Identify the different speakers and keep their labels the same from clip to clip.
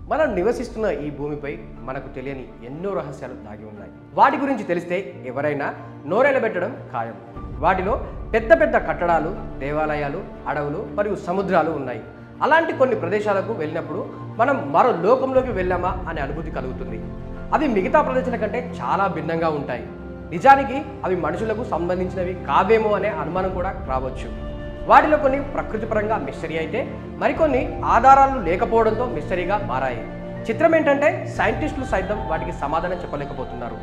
Speaker 1: మనం నివసిస్తున్న ఈ భూమిపై మనకు తెలియని ఎన్నో రహస్యాలు దాగి ఉన్నాయి. వాటి గురించి తెలిస్తే ఎవరైనా నోరెలబెట్టడం ఖాయం. వాటిలో పెద్ద పెద్ద కట్టడాలు, దేవాలయాలు, అడవులు మరియు సముద్రాలు ఉన్నాయి. అలాంటి కొన్ని ప్రదేశాలకు వెళ్ళినప్పుడు మనం మరో లోకంలోకి వెళ్ళామా అనే అనుభూతి కలుగుతుంది. అవి మిగతా ప్రదేశాల కంటే చాలా భిన్నంగా ఉంటాయి. నిజానికి అవి మనుషులకు సంబంధించినవి కావేమో అనే అనుమానం కూడా రావచ్చు. వాటిలో కొన్ని ప్రకృతిపరంగా మిస్టరీ అయితే మరికొన్ని ఆధారాలు లేకపోవడంతో మిస్టరీగా మారాయి. చిత్రం ఏంటంటే సైంటిస్టులు సైతం వాటికి సమాధానం చెప్పలేకపోతున్నారు.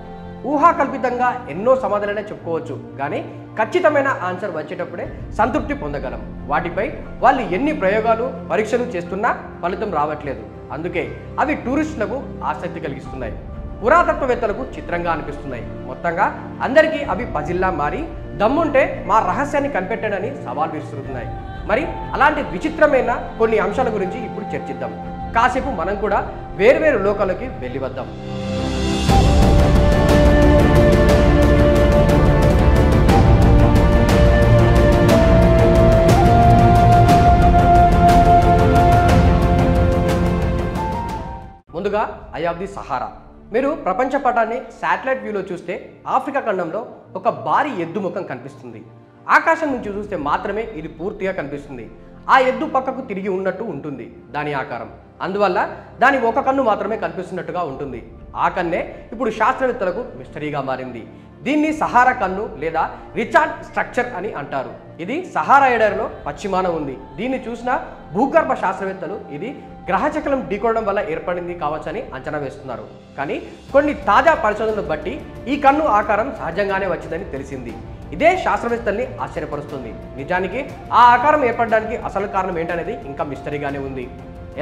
Speaker 1: ఊహాకల్పితంగా ఎన్నో సమాధానాలనే చెప్పుకోవచ్చు, కానీ ఖచ్చితమైన ఆన్సర్ వచ్చేటప్పుడే సంతృప్తి పొందగలం. వాటిపై వాళ్ళు ఎన్ని ప్రయోగాలు, పరీక్షలు చేస్తున్నా ఫలితం రావట్లేదు. అందుకే అవి టూరిస్టులకు ఆసక్తి కలిగిస్తున్నాయి, పురాతత్వవేత్తలకు చిత్రంగా అనిపిస్తున్నాయి. మొత్తంగా అందరికీ అవి పజిల్లా మారి దమ్ముంటే మా రహస్యాన్ని కనిపెట్టడని సవాల్ విసురుతున్నాయి. మరి అలాంటి విచిత్రమైన కొన్ని అంశాల గురించి ఇప్పుడు చర్చిద్దాం. కాసేపు మనం కూడా వేర్వేరు లోకాలకి వెళ్ళి వద్దాం. ముందుగా ఐ ఆఫ్ ది సహారా. మీరు ప్రపంచ పటాన్ని శాటిలైట్ వ్యూలో చూస్తే ఆఫ్రికా ఖండంలో ఒక భారీ ఎద్దు ముఖం కనిపిస్తుంది. ఆకాశం నుంచి చూస్తే మాత్రమే ఇది పూర్తిగా కనిపిస్తుంది. ఆ ఎద్దు పక్కకు తిరిగి ఉన్నట్టు ఉంటుంది దాని ఆకారం. అందువల్ల దాని ఒక కన్ను మాత్రమే కనిపిస్తున్నట్టుగా ఉంటుంది. ఆ కన్నే ఇప్పుడు శాస్త్రవేత్తలకు మిస్టరీగా మారింది. దీన్ని సహారా కన్ను లేదా రిచార్డ్ స్ట్రక్చర్ అని అంటారు. ఇది సహారా ఎడారిలో పశ్చిమాన ఉంది. దీన్ని చూసిన భూగర్భ శాస్త్రవేత్తలు ఇది గ్రహచక్రం ఢీకొనడం వల్ల ఏర్పడింది కావచ్చని అంచనా వేస్తున్నారు. కానీ కొన్ని తాజా పరిశోధనలు బట్టి ఈ కన్ను ఆకారం సహజంగానే వచ్చిందని తెలిసింది. ఇదే శాస్త్రవేత్తల్ని ఆశ్చర్యపరుస్తుంది. నిజానికి ఆ ఆకారం ఏర్పడడానికి అసలు కారణం ఏంటనేది ఇంకా మిస్టరీగానే ఉంది.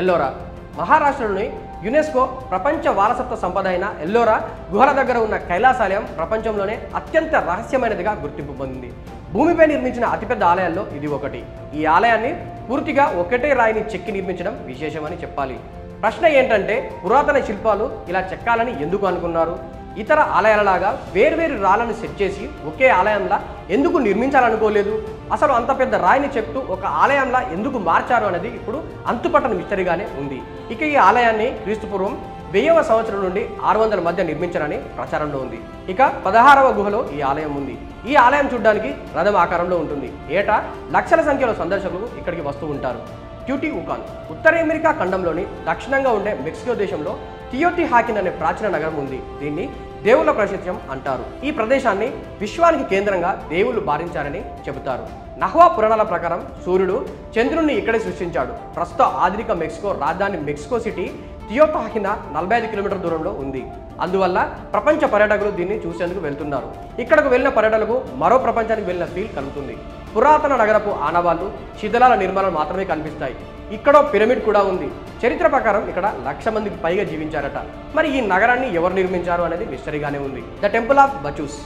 Speaker 1: ఎల్లోరా మహారాష్ట్రలోని యునెస్కో ప్రపంచ వారసత్వ సంపద అయిన ఎల్లోరా గుహల దగ్గర ఉన్న కైలాసాలయం ప్రపంచంలోనే అత్యంత రహస్యమైనదిగా గుర్తింపు పొందింది. భూమిపై నిర్మించిన అతిపెద్ద ఆలయాల్లో ఇది ఒకటి. ఈ ఆలయాన్ని పూర్తిగా ఒకటే రాయిని చెక్కి నిర్మించడం విశేషమని చెప్పాలి. ప్రశ్న ఏంటంటే పురాతన శిల్పాలు ఇలా చెక్కాలని ఎందుకు అనుకున్నారు? ఇతర ఆలయాలలాగా వేర్వేరు రాళ్లను సెట్ చేసి ఒకే ఆలయంలా ఎందుకు నిర్మించాలనుకోలేదు? అసలు అంత పెద్ద రాయిని చెప్తూ ఒక ఆలయంలా ఎందుకు మార్చారు అనేది ఇప్పుడు అంతుపట్టని మిస్టరీగానే ఉంది. ఇక ఈ ఆలయాన్ని క్రీస్తుపూర్వం 1000వ సంవత్సరం నుండి 600 మధ్య నిర్మించారని ప్రచారంలో ఉంది. ఇక 16వ గుహలో ఈ ఆలయం ఉంది. ఈ ఆలయం చూడడానికి రథం ఆకారంలో ఉంటుంది. ఏటా లక్షల సంఖ్యలో సందర్శకులు ఇక్కడికి వస్తూ ఉంటారు. ట్యూటిహుకాన్ ఉత్తర అమెరికా ఖండంలోని దక్షిణంగా ఉండే మెక్సికో దేశంలో టియోటిహాకిన్ అనే ప్రాచీన నగరం ఉంది. దీన్ని దేవుళ్ళ ప్రదేశం అంటారు. ఈ ప్రదేశాన్ని విశ్వానికి కేంద్రంగా దేవుళ్ళు భావించారని చెబుతారు. నహ్వా పురాణాల ప్రకారం సూర్యుడు చంద్రుడిని ఇక్కడే సృష్టించాడు. ప్రస్తుత ఆధునిక మెక్సికో రాజధాని మెక్సికో సిటీ టియోటిహాకిన్ 45 కిలోమీటర్ల దూరంలో ఉంది. అందువల్ల ప్రపంచ పర్యాటకులు దీన్ని చూసేందుకు వెళ్తున్నారు. ఇక్కడకు వెళ్ళిన పర్యాటకులకు మరో ప్రపంచానికి వెళ్ళిన ఫీల్ కలుగుతుంది. పురాతన నగరపు ఆనవాళ్లు, శిథిలాల నిర్మాణాలు మాత్రమే కనిపిస్తాయి. ఇక్కడో పిరమిడ్ కూడా ఉంది. చరిత్ర ప్రకారం ఇక్కడ 1,00,000 మందికి పైగా జీవించారట. మరి ఈ నగరాన్ని ఎవరు నిర్మించారు అనేది మిస్టరీగానే ఉంది. ద టెంపుల్ ఆఫ్ బచూస్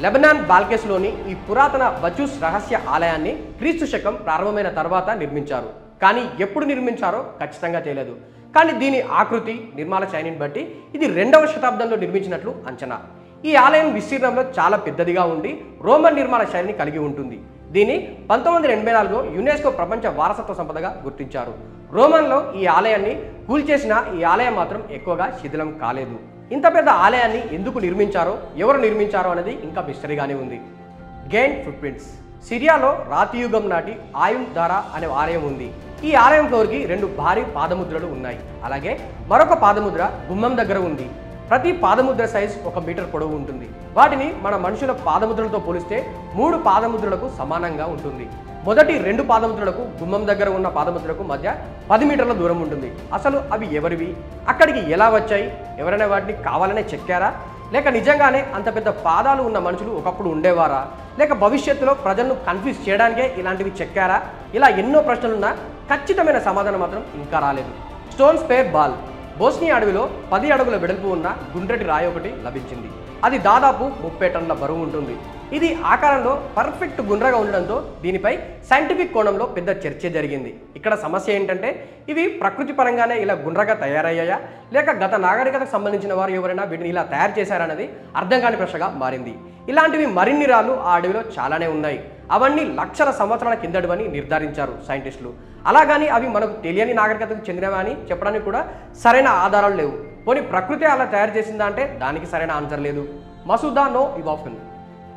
Speaker 1: లెబనాన్ బాల్కెస్లోని ఈ పురాతన బచూస్ రహస్య ఆలయాన్ని క్రీస్తు శకం ప్రారంభమైన తర్వాత నిర్మించారు. కానీ ఎప్పుడు నిర్మించారో ఖచ్చితంగా తెలియదు. కానీ దీని ఆకృతి, నిర్మాణ శైలిని బట్టి ఇది 2వ శతాబ్దంలో నిర్మించినట్లు అంచనా. ఈ ఆలయం విస్తీర్ణంలో చాలా పెద్దదిగా ఉండి రోమన్ నిర్మాణ శైలిని కలిగి ఉంటుంది. దీన్ని 1984లో యునెస్కో ప్రపంచ వారసత్వ సంపదగా గుర్తించారు. రోమన్లో ఈ ఆలయాన్ని కూల్చేసిన ఈ ఆలయం మాత్రం ఎక్కువగా శిథిలం కాలేదు. ఇంత పెద్ద ఆలయాన్ని ఎందుకు నిర్మించారో, ఎవరు నిర్మించారో అనేది ఇంకా మిస్టరీగానే ఉంది. గెయిన్ ఫుట్ ప్రింట్స్ సిరియాలో రాతియుగం నాటి ఆయున్ దారా అనే ఆలయం ఉంది. ఈ ఆలయం ఫ్లోర్కి 2 భారీ పాదముద్రలు ఉన్నాయి. అలాగే మరొక పాదముద్ర గుమ్మం దగ్గర ఉంది. ప్రతి పాదముద్ర సైజ్ 1 మీటర్ పొడవు ఉంటుంది. వాటిని మన మనుషుల పాదముద్రలతో పోలిస్తే 3 పాదముద్రలకు సమానంగా ఉంటుంది. మొదటి 2 పాదముద్రలకు గుమ్మం దగ్గర ఉన్న పాదముద్రకు మధ్య 10 మీటర్ల దూరం ఉంటుంది. అసలు అవి ఎవరివి? అక్కడికి ఎలా వచ్చాయి? ఎవరైనా వాటిని కావాలనే చెక్కారా? లేక నిజంగానే అంత పెద్ద పాదాలు ఉన్న మనుషులు ఒకప్పుడు ఉండేవారా? లేక భవిష్యత్తులో ప్రజలను కన్ఫ్యూజ్ చేయడానికే ఇలాంటివి చెక్కారా? ఇలా ఎన్నో ప్రశ్నలున్నా ఖచ్చితమైన సమాధానం మాత్రం ఇంకా రాలేదు. స్టోన్ స్పేర్ బాల్ బోస్నియా అడవిలో 10 అడుగుల వెడల్పు ఉన్న గుండ్రటి రాయి ఒకటి లభించింది. అది దాదాపు 30 టన్నుల బరువు ఉంటుంది. ఇది ఆకారంలో పర్ఫెక్ట్ గుండ్రగా ఉండడంతో దీనిపై సైంటిఫిక్ కోణంలో పెద్ద చర్చ జరిగింది. ఇక్కడ సమస్య ఏంటంటే ఇవి ప్రకృతి పరంగానే ఇలా గుండ్రగా తయారయ్యాయా, లేక గత నాగరికతకు సంబంధించిన వారు ఎవరైనా వీటిని ఇలా తయారు చేశారన్నది అర్థం కాని ప్రశ్నగా మారింది. ఇలాంటివి మరిన్ని రాళ్ళు ఆ అడవిలో చాలానే ఉన్నాయి. అవన్నీ లక్షల సంవత్సరాల కిందటివని నిర్ధారించారు సైంటిస్టులు. అలాగని అవి మనకు తెలియని నాగరికతకు చెందినవి అని చెప్పడానికి కూడా సరైన ఆధారాలు లేవు. పోనీ ప్రకృతి అలా తయారు చేసిందా అంటే దానికి సరైన ఆన్సర్ లేదు. మసూదా నో ఇవాఫున్.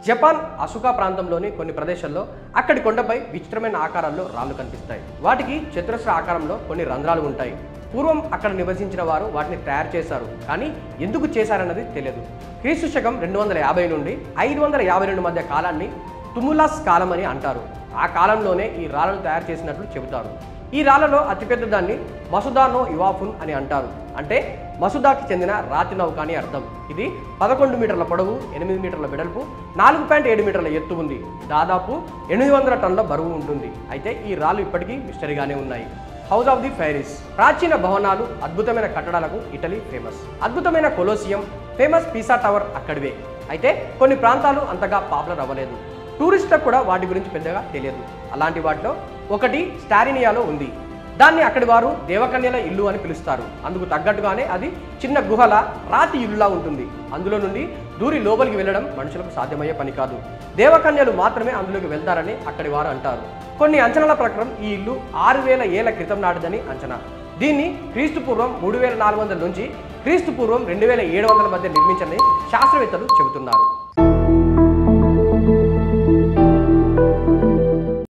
Speaker 1: జపాన్ అసుకా ప్రాంతంలోని కొన్ని ప్రదేశాల్లో అక్కడి కొండపై విచిత్రమైన ఆకారాల్లో రాళ్ళు కనిపిస్తాయి. వాటికి చతురస్ర ఆకారంలో కొన్ని రంధ్రాలు ఉంటాయి. పూర్వం అక్కడ నివసించిన వారు వాటిని తయారు చేశారు, కానీ ఎందుకు చేశారన్నది తెలియదు. క్రీస్తు శకం 250 నుండి 552 మధ్య కాలాన్ని తుములాస్ కాలం అని అంటారు. ఆ కాలంలోనే ఈ రాళ్ళను తయారు చేసినట్లు చెబుతారు. ఈ రాళ్లలో అతిపెద్ద దాన్ని మసూదా నో ఇవాఫున్ అని అంటారు. అంటే మసూదాకి చెందిన రాతి నౌక అని అర్థం. ఇది 11 మీటర్ల పొడవు, 8 మీటర్ల వెడల్పు, 4.7 మీటర్ల ఎత్తు ఉంది. దాదాపు 800 టన్నుల బరువు ఉంటుంది. అయితే ఈ రాళ్ళు ఇప్పటికీ మిస్టరీగానే ఉన్నాయి. House of the fairies. ప్రాచీన భవనాలు, అద్భుతమైన కట్టడాలకు ఇటలీ ఫేమస్. అద్భుతమైన కొలోసియం, ఫేమస్ పీసా టవర్ అక్కడివే. అయితే కొన్ని ప్రాంతాలు అంతగా పాపులర్ అవ్వలేదు. టూరిస్టులకు కూడా వాటి గురించి పెద్దగా తెలియదు. అలాంటి వాటిలో ఒకటి స్టారినియాలో ఉంది. దాన్ని అక్కడి వారు దేవకన్యల ఇల్లు అని పిలుస్తారు. అందుకు తగ్గట్టుగానే అది చిన్న గుహల రాతి ఇల్లులా ఉంటుంది. అందులో నుండి దూరి లోపలికి వెళ్ళడం మనుషులకు సాధ్యమయ్యే పని కాదు. దేవకన్యలు మాత్రమే అందులోకి వెళ్తారని అక్కడి వారు అంటారు. కొన్ని అంచనాల ప్రకారం ఈ ఇల్లు 6000 ఏళ్ల క్రితం నాటిదని అంచనా. దీన్ని క్రీస్తు పూర్వం 3400 నుంచి క్రీస్తు పూర్వం 2700 మధ్య నిర్మించని శాస్త్రవేత్తలు చెబుతున్నారు.